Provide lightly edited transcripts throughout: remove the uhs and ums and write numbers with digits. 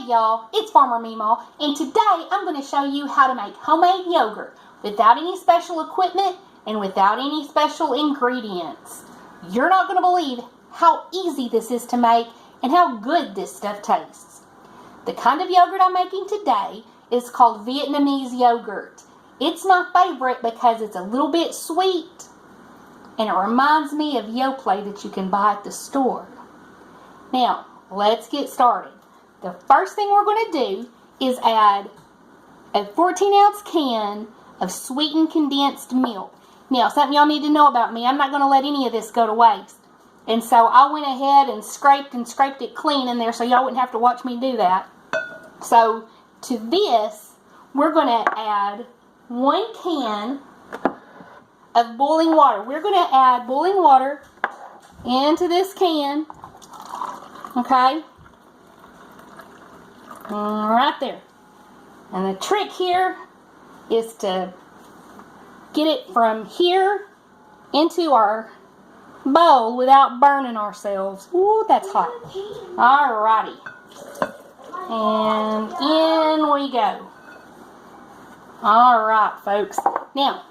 Hey y'all, it's Farmer Meemaw, and today I'm going to show you how to make homemade yogurt without any special equipment and without any special ingredients. You're not going to believe how easy this is to make and how good this stuff tastes. The kind of yogurt I'm making today is called Vietnamese yogurt. It's my favorite because it's a little bit sweet and it reminds me of Yoplait that you can buy at the store. Now, let's get started. The first thing we're going to do is add a 14-ounce can of sweetened condensed milk. Now, something y'all need to know about me, I'm not going to let any of this go to waste. And so I went ahead and scraped it clean in there so y'all wouldn't have to watch me do that. So to this, we're going to add 1 can of boiling water. We're going to add boiling water into this can. Okay? Right there. And the trick here is to get it from here into our bowl without burning ourselves. Ooh, that's hot. Alrighty. And in we go. Alright, folks. Now,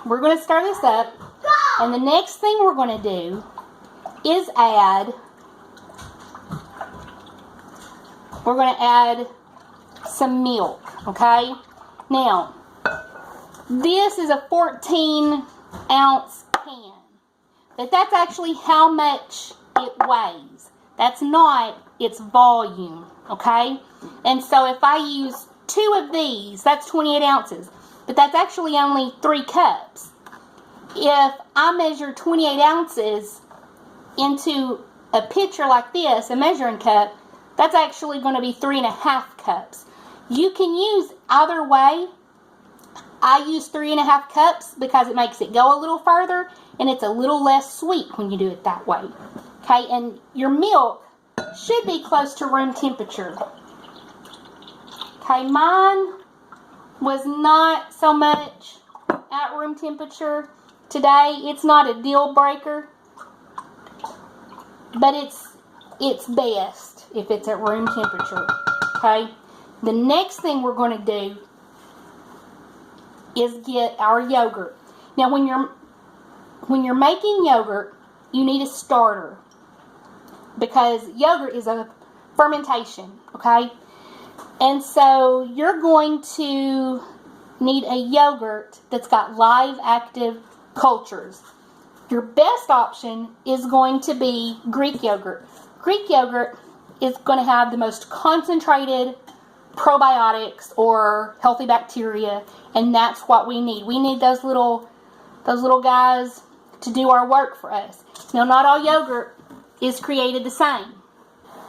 we're going to stir this up. And the next thing we're going to do is we're going to add some milk, okay? Now, this is a 14-ounce can, but that's actually how much it weighs. That's not its volume, okay? And so if I use 2 of these, that's 28 ounces, but that's actually only 3 cups. If I measure 28 ounces into a pitcher like this, a measuring cup, that's actually going to be 3.5 cups. You can use either way. I use 3.5 cups because it makes it go a little further and it's a little less sweet when you do it that way. Okay, and your milk should be close to room temperature. Okay, mine was not so much at room temperature today. It's not a deal breaker, but it's best if it's at room temperature. Okay, the next thing we're going to do is get our yogurt. Now, when you're making yogurt, you need a starter because yogurt is a fermentation. Okay, and so you're going to need a yogurt that's got live active cultures. Your best option is going to be Greek yogurt. Greek yogurt is going to have the most concentrated probiotics or healthy bacteria, and that's what we need. We need those little guys to do our work for us. Now, not all yogurt is created the same,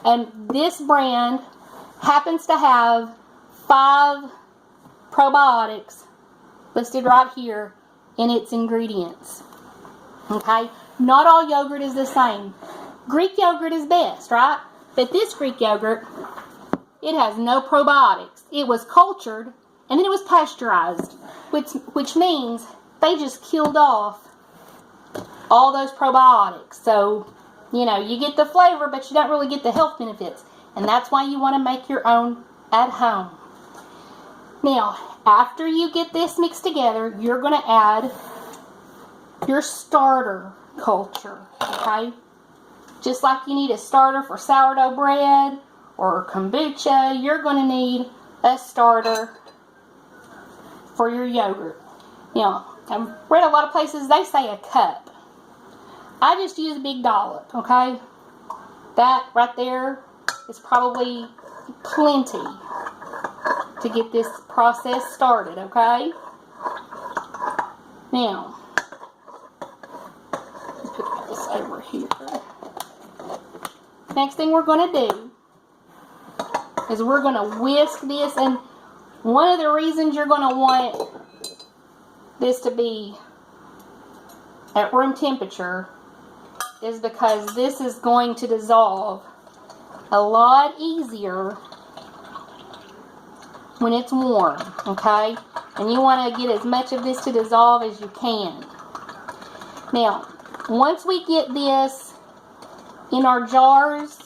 and this brand happens to have 5 probiotics listed right here in its ingredients. Okay, not all yogurt is the same. Greek yogurt is best, right? But this Greek yogurt, it has no probiotics. It was cultured and then it was pasteurized, which means they just killed off all those probiotics. So, you know, you get the flavor, but you don't really get the health benefits. And that's why you want to make your own at home. Now, after you get this mixed together, you're going to add your starter culture, okay? Just like you need a starter for sourdough bread or kombucha, you're going to need a starter for your yogurt. Now, I've read a lot of places they say a cup. I just use a big dollop, okay? That right there is probably plenty to get this process started, okay? Now, let's put this over here. Next thing we're going to do is we're going to whisk this, and one of the reasons you're going to want this to be at room temperature is because this is going to dissolve a lot easier when it's warm, okay? And you want to get as much of this to dissolve as you can. Now, once we get this in our jars,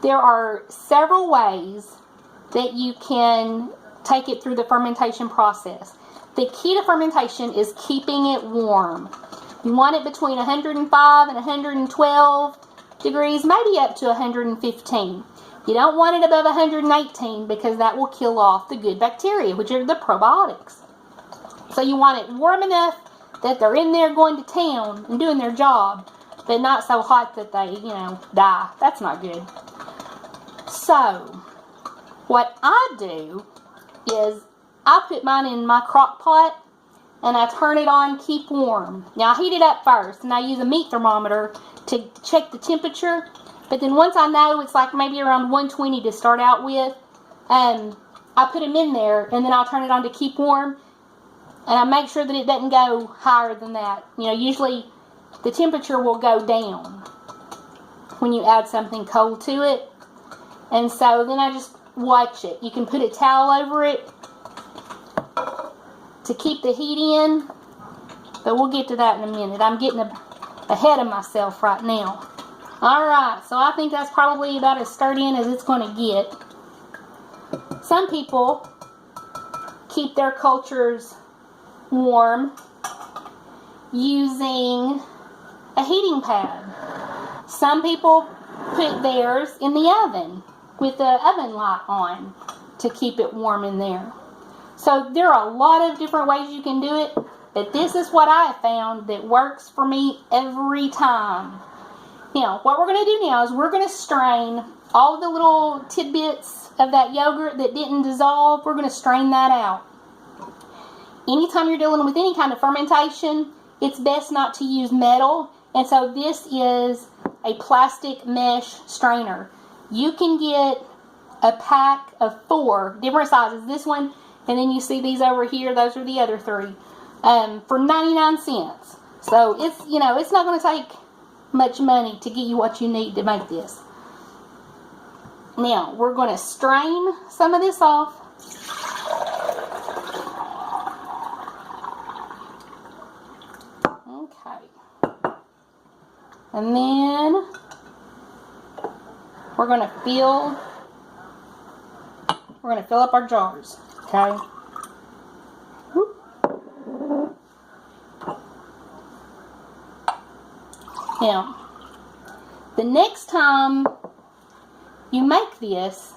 there are several ways that you can take it through the fermentation process. The key to fermentation is keeping it warm. You want it between 105 and 112 degrees, maybe up to 115. You don't want it above 118 because that will kill off the good bacteria, which are the probiotics. So you want it warm enough that they're in there going to town and doing their job, but not so hot that they, die. That's not good. So, what I do is I put mine in my crock pot and I turn it on, keep warm. Now I heat it up first and I use a meat thermometer to check the temperature. But then once I know it's like maybe around 120 to start out with, I put them in there and then I'll turn it on to keep warm. And I make sure that it doesn't go higher than that. Usually the temperature will go down when you add something cold to it. And so then I just watch it. You can put a towel over it to keep the heat in. But we'll get to that in a minute. I'm getting ahead of myself right now. Alright, so I think that's probably about as sturdy as it's going to get. Some people keep their cultures warm using a heating pad. Some people put theirs in the oven with the oven light on to keep it warm in there. So there are a lot of different ways you can do it, but this is what I have found that works for me every time. Now, what we're going to do now is we're going to strain all the little tidbits of that yogurt that didn't dissolve. We're going to strain that out. Anytime you're dealing with any kind of fermentation, it's best not to use metal. And so this is a plastic mesh strainer. You can get a pack of 4 different sizes. This one, and then you see these over here. Those are the other 3 for 99 cents. So it's, it's not going to take much money to get you what you need to make this. Now, we're going to strain some of this off. Okay. And then we're going to fill up our jars. Okay. Now, the next time you make this,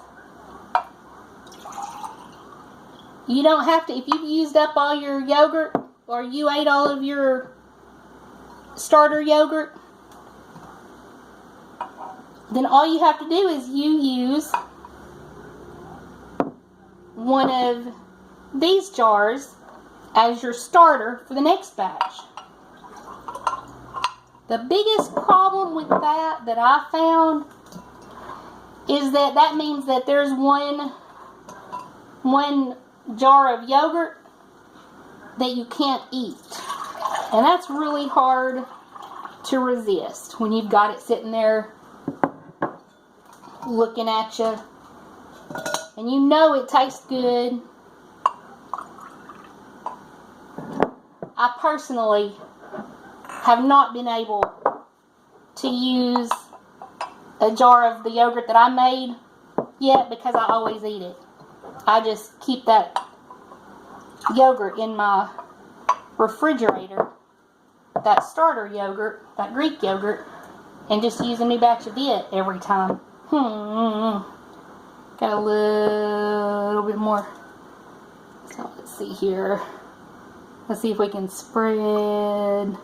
you don't have to, if you've used up all your yogurt or you ate all of your starter yogurt, then all you have to do is you use one of these jars as your starter for the next batch. The biggest problem with that I found is that means that there's one jar of yogurt that you can't eat. And that's really hard to resist when you've got it sitting there looking at you. And you know it tastes good. I personally have not been able to use a jar of the yogurt that I made yet because I always eat it. I just keep that yogurt in my refrigerator, that starter yogurt, that Greek yogurt, and just use a new batch of it every time. Got a little bit more. So let's see here. Let's see if we can spread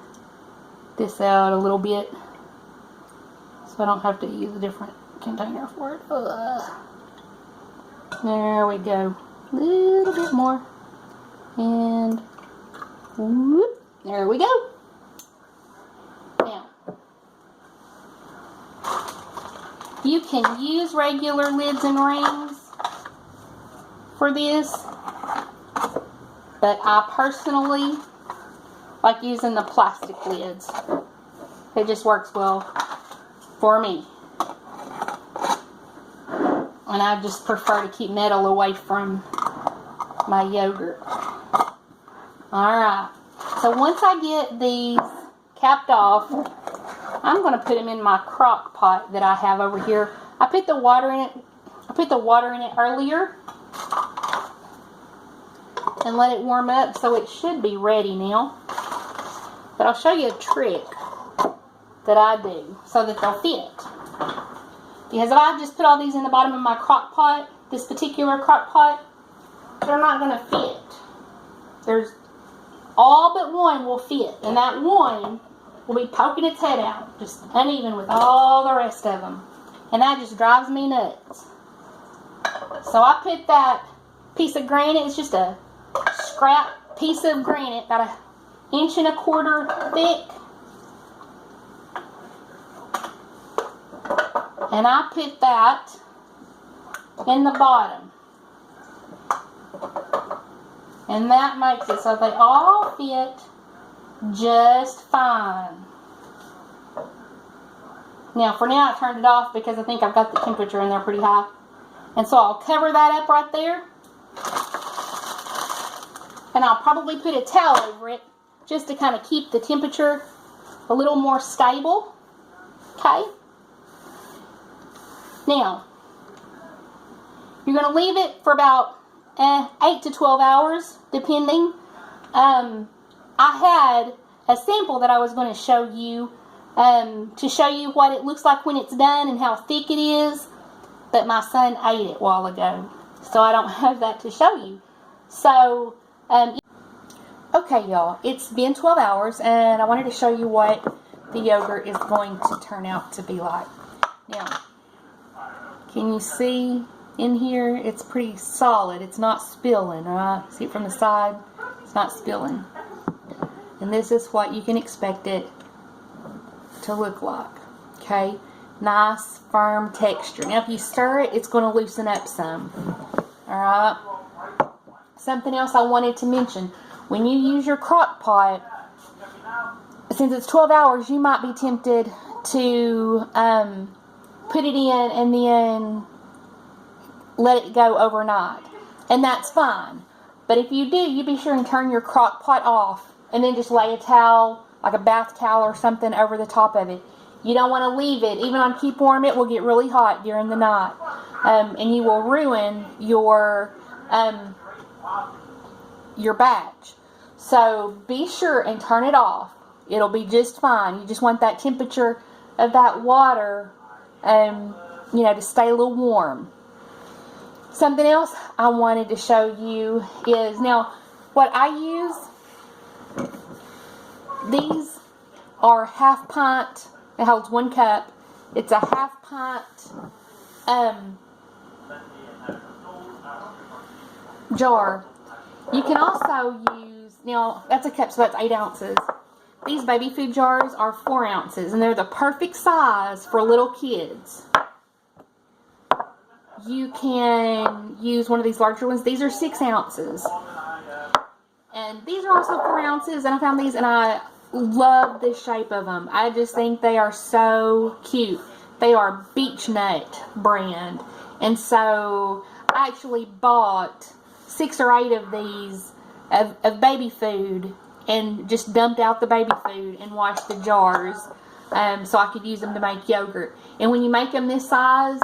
this out a little bit so I don't have to use a different container for it. There we go. A little bit more. And whoop, there we go. Now, you can use regular lids and rings for this, but I personally like using the plastic lids. It just works well for me. And I just prefer to keep metal away from my yogurt. Alright, so once I get these capped off, I'm going to put them in my crock pot that I have over here. I put the water in it. I put the water in it earlier and let it warm up, so it should be ready now. But I'll show you a trick that I do so that they'll fit. Because if I just put all these in the bottom of my crock pot, this particular crock pot, they're not going to fit. There's all but one will fit, and that one will be poking its head out, just uneven with all the rest of them. And that just drives me nuts. So I put that piece of granite, it's just a scrap piece of granite, about 1.25 inches thick. And I put that in the bottom. And that makes it so they all fit just fine. Now, for now, I turned it off because I think I've got the temperature in there pretty high. And so I'll cover that up right there. And I'll probably put a towel over it just to kind of keep the temperature a little more stable. Okay? Now, you're going to leave it for about 8 to 12 hours, depending. I had a sample that I was going to show you what it looks like when it's done and how thick it is, but my son ate it a while ago, so I don't have that to show you. So, okay, y'all, it's been 12 hours, and I wanted to show you what the yogurt is going to turn out to be like. Now, can you see in here? It's pretty solid. It's not spilling, right? See it from the side? It's not spilling. And this is what you can expect it to look like. Okay? Nice, firm texture. Now, if you stir it, it's going to loosen up some. Alright? Something else I wanted to mention. When you use your crock pot, since it's 12 hours, you might be tempted to put it in and then let it go overnight. And that's fine. But if you do, you be sure and turn your crock pot off and then just lay a towel, like a bath towel or something, over the top of it. You don't want to leave it. Even on Keep Warm, it will get really hot during the night. And you will ruin your batch. So be sure and turn it off. It'll be just fine. You just want that temperature of that water to stay a little warm. Something else I wanted to show you is, now, what I use, these are half pint. It holds 1 cup. It's a half pint jar. You can also use, now, that's a cup, so that's 8 ounces. These baby food jars are 4 ounces, and they're the perfect size for little kids. You can use one of these larger ones. These are 6 ounces. And these are also 4 ounces, and I found these, and I love the shape of them. I just think they are so cute. They are Beech Nut brand. And so I actually bought 6 or 8 of these of baby food and just dumped out the baby food and washed the jars so I could use them to make yogurt. And when you make them this size,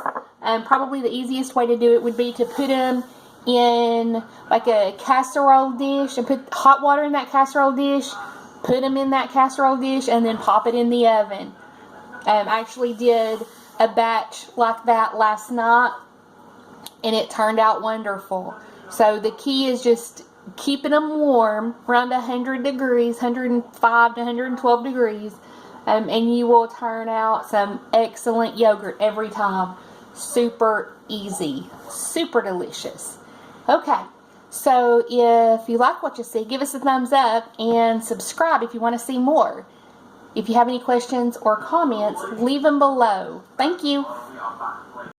probably the easiest way to do it would be to put them in like a casserole dish and put hot water in that casserole dish, put them in that casserole dish, and then pop it in the oven. I actually did a batch like that last night, and it turned out wonderful. So the key is just keeping them warm around 100 degrees, 105 to 112 degrees, and you will turn out some excellent yogurt every time. Super easy, super delicious. Okay, so if you like what you see, give us a thumbs up and subscribe if you want to see more. If you have any questions or comments, leave them below. Thank you.